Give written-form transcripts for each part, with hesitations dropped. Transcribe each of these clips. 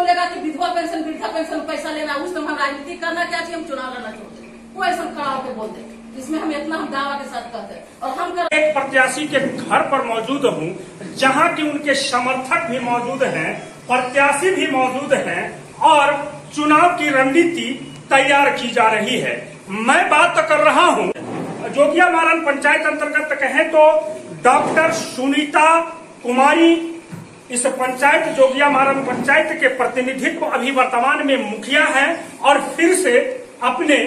बोलेगा कि विधवा पेंशन वृद्धा पेंशन पैसा लेना, उस समय हम राजनीति करना क्या चाहिए, हम चुनाव लड़ना चाहते हैं, कोई ऐसा खड़ा होकर बोल दे इसमें हम इतना हम दावा के साथ कहते हैं। और हम एक प्रत्याशी के घर पर मौजूद हूँ, जहाँ की उनके समर्थक भी मौजूद हैं, प्रत्याशी भी मौजूद हैं और चुनाव की रणनीति तैयार की जा रही है। मैं बात कर रहा हूँ जोगिया मारन पंचायत अंतर्गत कहें तो डॉक्टर सुनीता कुमारी इस पंचायत जोगिया मारन पंचायत के प्रतिनिधित्व अभी वर्तमान में मुखिया है और फिर से अपने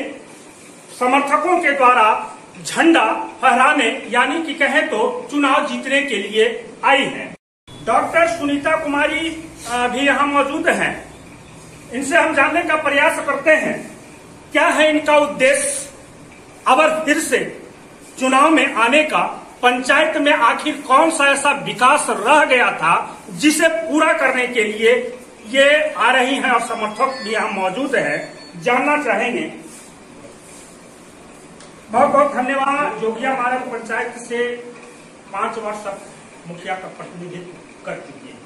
समर्थकों के द्वारा झंडा फहराने यानी कि कहें तो चुनाव जीतने के लिए आई हैं। डॉक्टर सुनीता कुमारी भी यहाँ मौजूद हैं। इनसे हम जानने का प्रयास करते हैं क्या है इनका उद्देश्य, अगर फिर से चुनाव में आने का, पंचायत में आखिर कौन सा ऐसा विकास रह गया था जिसे पूरा करने के लिए ये आ रही हैं और समर्थक भी यहाँ मौजूद है, जानना चाहेंगे। बहुत बहुत धन्यवाद। जोगिया मारन पंचायत से 5 वर्ष तक मुखिया का प्रतिनिधित्व कर चुकी है,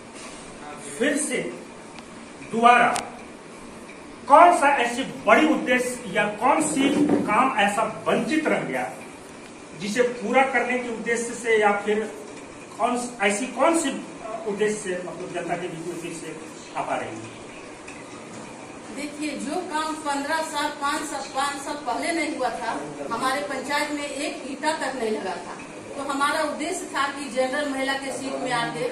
फिर से दोबारा कौन सा ऐसी बड़ी उद्देश्य या कौन सी काम ऐसा वंचित रह गया जिसे पूरा करने के उद्देश्य से या फिर कौन सी उद्देश्य से मतलब जनता के बीच में फिर से आ पा रही है? देखिए, जो काम 15 साल 5 साल पहले नहीं हुआ था, हमारे पंचायत में एक ईंटा तक नहीं लगा था, तो हमारा उद्देश्य था कि जनरल महिला के सीट में आके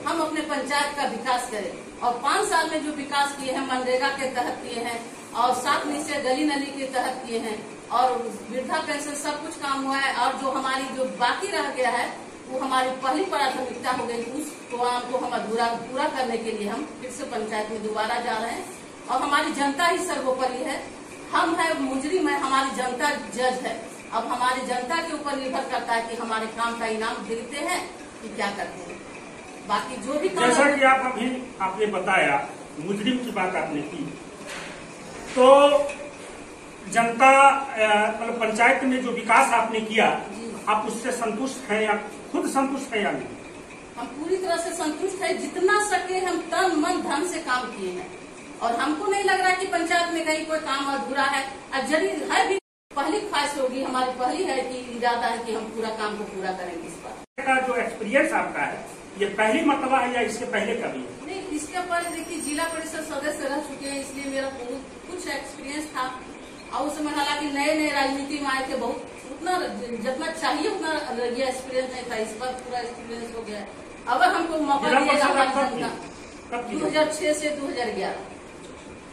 हम अपने पंचायत का विकास करें। और 5 साल में जो विकास किए हैं, मनरेगा के तहत किए हैं और 7 निश्चय गली नली के तहत किए हैं और वृद्धा पेंशन सब कुछ काम हुआ है। और जो हमारी जो बाकी रह गया है वो हमारी पहली प्राथमिकता हो गई, उस काम को हम पूरा करने के लिए हम फिर से पंचायत में दोबारा जा रहे हैं। और हमारी जनता ही सर्वोपरि है, हम है मुजरिम है, हमारी जनता जज है। अब हमारी जनता के ऊपर निर्भर करता है कि हमारे काम का इनाम देते हैं कि क्या करते हैं। बाकी जो भी जैसा कि आपने बताया, मुजरिम की बात आपने की, तो जनता मतलब पंचायत में जो विकास आपने किया, आप उससे संतुष्ट हैं या खुद संतुष्ट है या नहीं? हम पूरी तरह से संतुष्ट है, जितना सके हम तन मन धन से काम किए हैं और हमको नहीं लग रहा कि पंचायत में कहीं कोई काम अधूरा है। और यदि है भी पहली ख्वाहिश होगी, हमारी पहली है कि इरादा है कि हम पूरा काम को पूरा करेंगे। इस पर का जो एक्सपीरियंस आपका है, ये पहली मर्तबा है या इसके पहले कभी? नहीं, इसके पहले देखिए जिला परिषद सदस्य रह चुके हैं, इसलिए मेरा कुछ एक्सपीरियंस था। और उस समय हालांकि नए राजनीति में आए थे, बहुत उतना जितना चाहिए उतना ये एक्सपीरियंस नहीं था। इस पर पूरा एक्सपीरियंस हो गया है। अगर हमको मौका दिएगा 2006 से 2011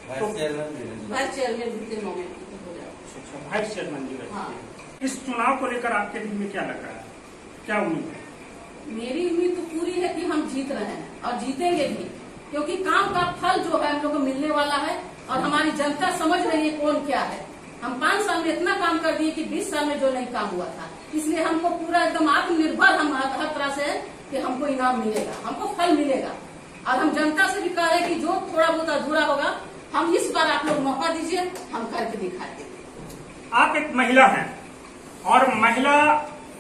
वाइस चेयरमैन के मोमेंट वाइस चेयरमैन जी। हाँ। इस चुनाव को लेकर आपके दिल में क्या लग रहा है, क्या उम्मीद है? मेरी उम्मीद तो पूरी है कि हम जीत रहे हैं और जीतेंगे भी, क्योंकि काम का फल जो है हम लोग को मिलने वाला है और हमारी जनता समझ रही है कौन क्या है। हम 5 साल में इतना काम कर दिए कि 20 साल में जो नहीं काम हुआ था, इसलिए हमको पूरा एकदम आत्मनिर्भर हम हर तरह से कि हमको इनाम मिलेगा, हमको फल मिलेगा। और हम जनता से भी कह रहे हैं कि जो थोड़ा बहुत अधूरा होगा, हम इस बार आप लोग मौका दीजिए, हम करके दिखाएंगे। आप एक महिला हैं और महिला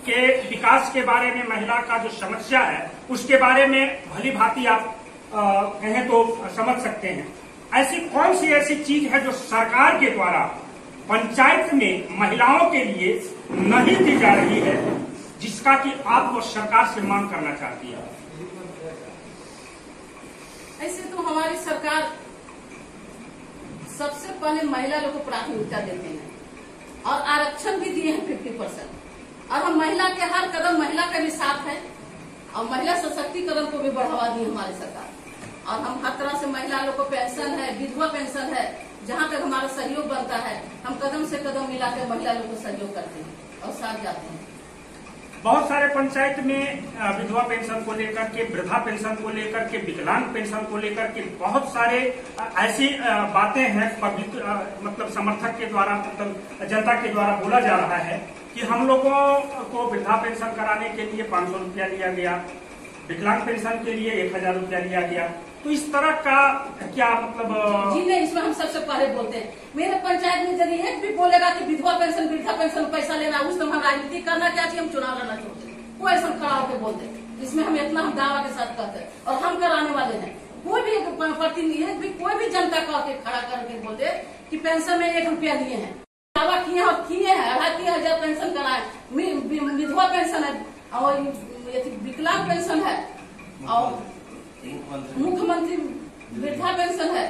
के विकास के बारे में, महिला का जो समस्या है उसके बारे में भली भांति आप कहें तो समझ सकते हैं। ऐसी कौन सी ऐसी चीज है जो सरकार के द्वारा पंचायत में महिलाओं के लिए नहीं दी जा रही है, जिसका कि आप वो सरकार से मांग करना चाहती है? ऐसे तो हमारी सरकार सबसे पहले महिला लोग को प्राथमिकता देते हैं और आरक्षण भी दिए हैं 50%। और हम महिला के हर कदम, महिला का भी साथ है और महिला सशक्तिकरण को भी बढ़ावा दी हमारी सरकार। और हम हर तरह से महिला लोग को पेंशन है, विधवा पेंशन है, जहाँ तक हमारा सहयोग बनता है हम कदम से कदम मिलाकर महिला लोग को सहयोग करते हैं और साथ जाते हैं। बहुत सारे पंचायत में विधवा पेंशन को लेकर के, वृद्धा पेंशन को लेकर के, विकलांग पेंशन को लेकर के बहुत सारे ऐसी बातें हैं पब्लिक मतलब समर्थक के द्वारा, मतलब जनता के द्वारा बोला जा रहा है कि हम लोगों को वृद्धा पेंशन कराने के लिए 500 रुपया लिया गया, विकलांग पेंशन के लिए 1000 रुपया लिया गया। तो इस तरह का क्या मतलब? जी नहीं, इसमें हम सबसे पहले बोलते हैं, मेरे पंचायत में यदि एक भी बोलेगा कि विधवा पेंशन वृद्धा पेंशन पैसा लेना, उस समय हम राजनीति करना क्या चाहिए, हम चुनाव लड़ना चाहते हैं, कोई ऐसा खड़ा होकर बोलते हैं। इसमें हम इतना हम दावा के साथ कहते हैं और हम कराने वाले हैं। कोई भी प्रतिनिधि भी कोई भी जनता कह के खड़ा करके बोलते कि पेंशन में 1 रुपया लिए हैं, दावा किए और किए हैं 2,500 पेंशन कराए, विधवा पेंशन है और विकलांग पेंशन है और मुख्यमंत्री वृद्धा पेंशन है।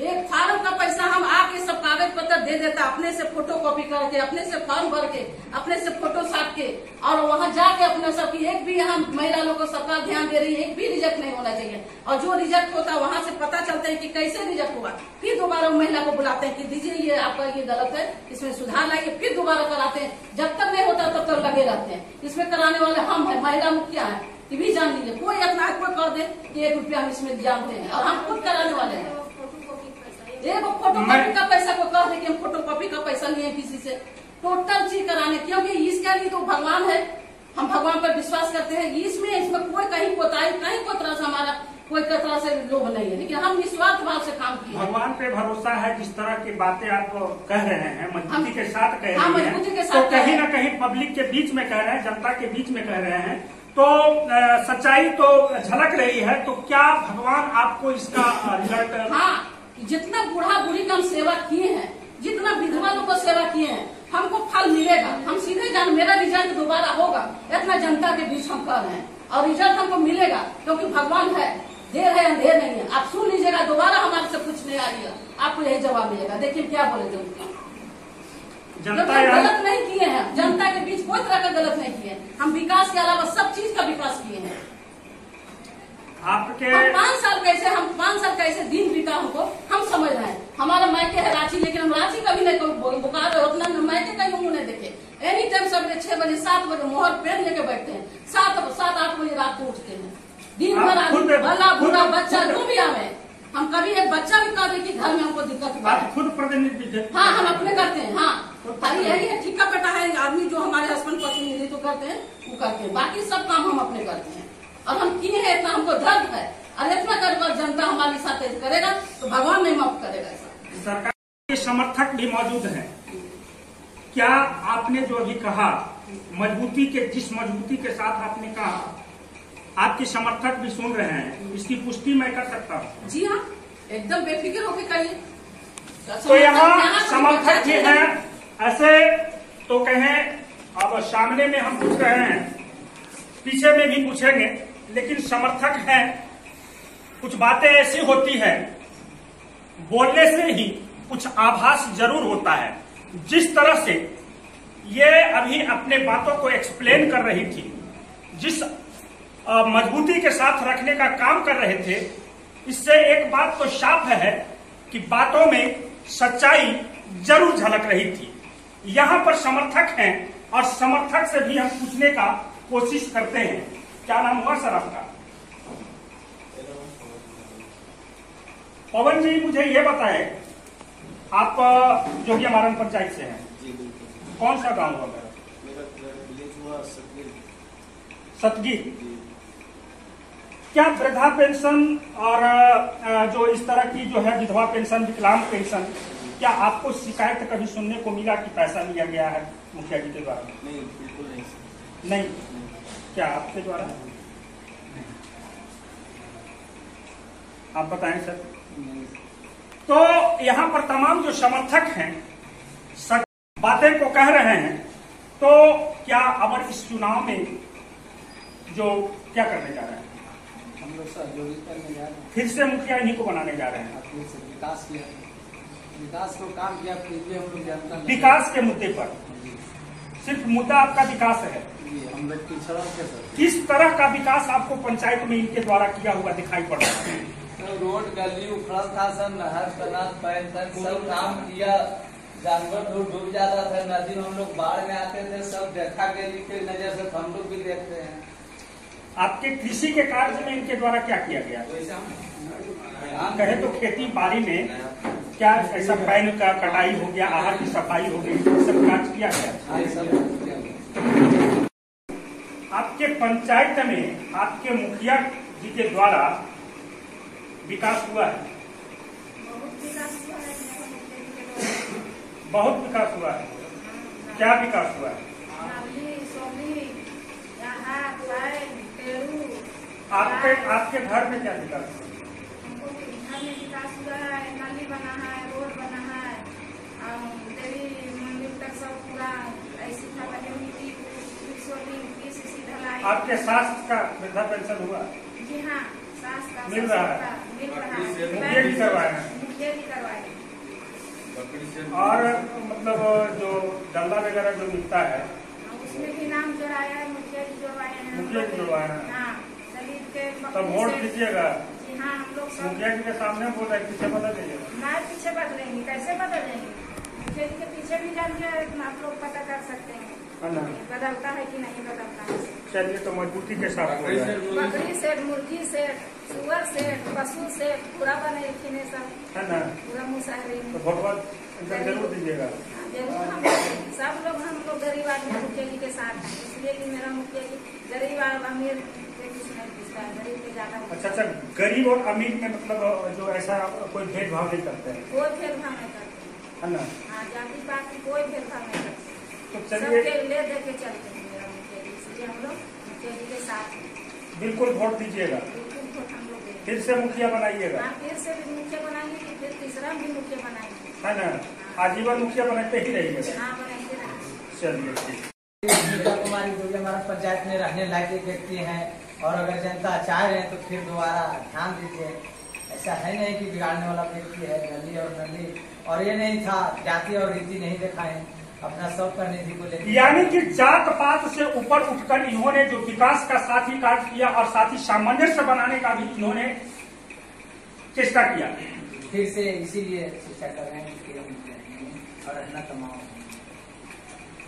एक फार्म का पैसा हम आके सब कागज पत्र दे देता, अपने से फोटो कॉपी करके, अपने से फॉर्म भर के, अपने से फोटो साट के, और वहाँ जाके अपने सब की एक भी यहाँ महिला लोग को सरकार ध्यान दे रही है, एक भी रिजेक्ट नहीं होना चाहिए। और जो रिजेक्ट होता है वहाँ से पता चलता है कि कैसे रिजेक्ट हुआ, फिर दोबारा महिला को बुलाते हैं कि दीजिए ये आपका ये गलत है, इसमें सुधार लाइए, फिर दोबारा कराते हैं। जब तक नहीं होता तब तक लगे रहते हैं। इसमें कराने वाले हम है, महिला मुखिया है, ये भी जान लीजिए। कोई अपना कोई कर दे कि 1 रुपया हम इसमें जानते हैं और हम खुद कराने वाले हैं। एक फोटो कॉपी का पैसा को कह दे कि हम फोटो कॉपी का पैसा लिए किसी से, टोटल चीज कराने, क्योंकि इसके लिए तो भगवान है, हम भगवान पर विश्वास करते हैं। इसमें कोई कहीं कोताही, कहीं कोई तरह से हमारा कोई तरह से लोभ नहीं है, लेकिन हम निस्वार्थ भाव से काम किए। भगवान पे भरोसा है। जिस तरह की बातें आप कह रहे हैं मजबूती के साथ कह हाँ, रहे हैं, तो कहीं न कहीं पब्लिक के बीच में कह रहे हैं, जनता के बीच में कह रहे हैं, तो सच्चाई तो झलक रही है। तो क्या भगवान आपको इसका रिजल्ट? हाँ, जितना बूढ़ा बूढ़ी का हम सेवा किए हैं, जितना विधवा लोग को सेवा किए हैं, हमको फल मिलेगा। हम सीधे जान, मेरा रिजल्ट दोबारा होगा, इतना जनता के बीच हम कर रहे हैं और रिजल्ट हमको मिलेगा, क्योंकि भगवान है, देर है अंधेर नहीं है। आप सुन लीजिएगा, दोबारा हमारे से कुछ नहीं आइएगा, आपको यही जवाब मिलेगा। देखिए क्या बोले जनता गलत नहीं किए हैं, जनता के बीच कोई तरह का गलत नहीं किए। हम विकास के अलावा सब चीज का विकास किए हैं। आपके 5 साल कैसे दिन बीता हमको हम समझ रहे हैं। हमारा मायके है रांची, लेकिन हम रांची कभी नहीं बुखार उतना मायके कहीं मुंह नहीं देखे। एनी टाइम सवेरे 6 बजे 7 बजे मोहर पेन लेके बैठते हैं, 7-8 बजे रात को उठते हैं। दिन भर भला बुरा बच्चा जो भी आवे, हम कभी एक बच्चा भी कह दे कि घर में हमको दिक्कत हुआ है, खुद प्रतिनिधि? हाँ, हम अपने करते हैं। हाँ, खाली यही है ठीका बेटा है आदमी जो हमारे हस्बैंड प्रतिनिधित्व करते हैं वो करते हैं, बाकी सब काम हम अपने करते हैं। और हम किए हैं, इतना हमको दर्द है, और इतना कर जनता हमारे साथ करेगा तो भगवान नहीं माफ करेगा। ऐसा सरकार के समर्थक भी मौजूद हैं। क्या आपने जो अभी कहा मजबूती के, जिस मजबूती के साथ आपने कहा, आपके समर्थक भी सुन रहे हैं, इसकी पुष्टि मैं कर सकता हूँ? जी हाँ, एकदम बेफिक्र होकर करिए। तो यहाँ समर्थक भी हैं, ऐसे तो कहें। अब सामने में हम पूछ रहे हैं, पीछे में भी पूछेंगे, लेकिन समर्थक हैं। कुछ बातें ऐसी होती है, बोलने से ही कुछ आभास जरूर होता है। जिस तरह से ये अभी अपने बातों को एक्सप्लेन कर रही थी, जिस मजबूती के साथ रखने का काम कर रहे थे, इससे एक बात तो साफ है कि बातों में सच्चाई जरूर झलक रही थी। यहाँ पर समर्थक हैं और समर्थक से भी हम पूछने का कोशिश करते हैं। क्या नाम हुआ सर आपका? पवन जी, मुझे ये बताएं, आप जोगिया मारन पंचायत से हैं? कौन सा गांव हुआ मेरा विलेज हुआ सतगीर। क्या वृद्धा पेंशन और जो इस तरह की जो है विधवा पेंशन, विकलांग पेंशन, क्या आपको शिकायत कभी सुनने को मिला कि पैसा लिया गया है मुखिया जी के द्वारा? नहीं, बिल्कुल नहीं। नहीं? क्या आपके द्वारा? आप बताएं सर। तो यहाँ पर तमाम जो समर्थक हैं बातें को कह रहे हैं, तो क्या अब इस चुनाव में जो क्या करने जा रहे हैं? हम लोग सहयोगी करने जा रहे हैं, फिर से मुखिया इन्हीं को बनाने जा रहे हैं। फिर से विकास किया, विकास को काम किया, फिर भी हम लोग जनता विकास के मुद्दे पर सिर्फ मुद्दा आपका विकास है। हम लोग पिछड़ा के सर, किस तरह का विकास आपको पंचायत में इनके द्वारा किया हुआ दिखाई पड़ रहा है? तो रोड गली उखड़ा था सर, नहर तालाब पैन तक सब काम किया। जानवर डूब जाता था, नदी में हम लोग बाढ़ में आते थे, सब देखा गली के नजर से हम लोग भी देखते हैं। आपके कृषि के कार्य में इनके द्वारा क्या किया गया? कहे तो खेती बाड़ी में क्या ऐसा पैन का कटाई हो गया, आहार की सफाई हो गई, सब कार्य किया गया? आपके पंचायत में आपके मुखिया जी के द्वारा विकास हुआ है? बहुत विकास हुआ है। क्या विकास हुआ है? आपके घर में क्या विकास? हमको घर में विकास हुआ है, नाली बना है, रोड बना है, देवी मंदिर तक सब पूरा ऐसी था पहले मिट्टी ढलाई। आपके सास का वृद्धा पेंशन हुआ? जी हाँ, सास का मिल रहा है? मिल रहा है। मुखिया जी करवाए हैं? मुखिया जी करवाए। और मतलब जो डंडा वगैरह जो मिलता है उसमें भी नाम जोड़ाया है, मुखिया जी जोड़वाए हैं। मुखिया जी जोड़वाए हैं? हाँ, दलित के तब वोट दीजिएगा? जी हाँ, हम लोग सब मुखिया जी के सामने बोल रहे पीछे बदल दीजिएगा? ना पीछे बदलेंगे, कैसे बदलेंगे? मुखिया जी के पीछे भी जाके आप लोग पता कर सकते हैं बदलता है कि नहीं बदलता है। चलिए, तो मजबूती के साथ बोल रहे हैं। बकरी सेट, मुर्गी सेट, सुअर सेट, पशु सेट पूरा बने खिने सब है ना? पूरा मुशायरे में। तो भगवान जरूर दीजिएगा। जरूर हम सब लोग गरीब आदमी मुखिया जी के साथ हैं, इसलिए कि मेरा मुखिया जी गरीब और अमीर पे कुछ नहीं पूछता है, गरीब पे ज्यादा। अच्छा, गरीब और अमीर में मतलब जो ऐसा कोई भेदभाव नहीं करते हैं? कोई भेदभाव नहीं करते है ना? हाँ, जाति पाति कोई भेदभाव नहीं करते, तो चलिए, सबके ले दे के चलते हैं मेरा मुखिया जी, इसलिए हम लोग मुखिया जी के साथ हैं। बिल्कुल वोट दीजिएगा? बिल्कुल वोट हम लोग देंगे। फिर से मुखिया बनाइएगा? हाँ, फिर से भी मुखिया बनाएंगे कि फिर तीसरा भी मुखिया बनाएंगे। है ना? आजीवन मुखिया बनाते ही रहिएगा? हाँ, बनाएंगे रहेंगे। चलिए, ठीक। मीता कुमारी जो भी हमारा पंचायत में रहने लायक एक व्यक्ति हैं, और अगर जनता चाह रहे हैं तो फिर दोबारा ध्यान दीजिए। ऐसा है नहीं कि बिगाड़ने वाला व्यक्ति है, नली और नली, और ये नहीं था जाति और रीति नहीं दिखाए, अपना सब का निधि को लेकर। यानी कि जात पात से ऊपर उठकर इन्होंने जो विकास का साथ ही कार्य किया और साथ ही सामंजस्य बनाने का भी इन्होंने चेष्टा किया। फिर से इसीलिए चेष्टा कर रहे हैं और रहना तमाम।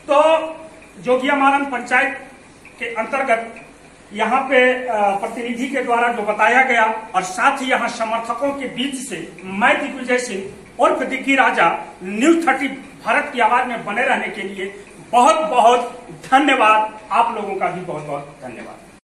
तो जोगिया मारन पंचायत के अंतर्गत यहाँ पे प्रतिनिधि के द्वारा जो बताया गया, और साथ ही यहाँ समर्थकों के बीच से मैं दिग्विजय सिंह उर्फ दिग्गी राजा न्यूज 30 भारत की आवाज में बने रहने के लिए बहुत बहुत धन्यवाद। आप लोगों का भी बहुत बहुत धन्यवाद।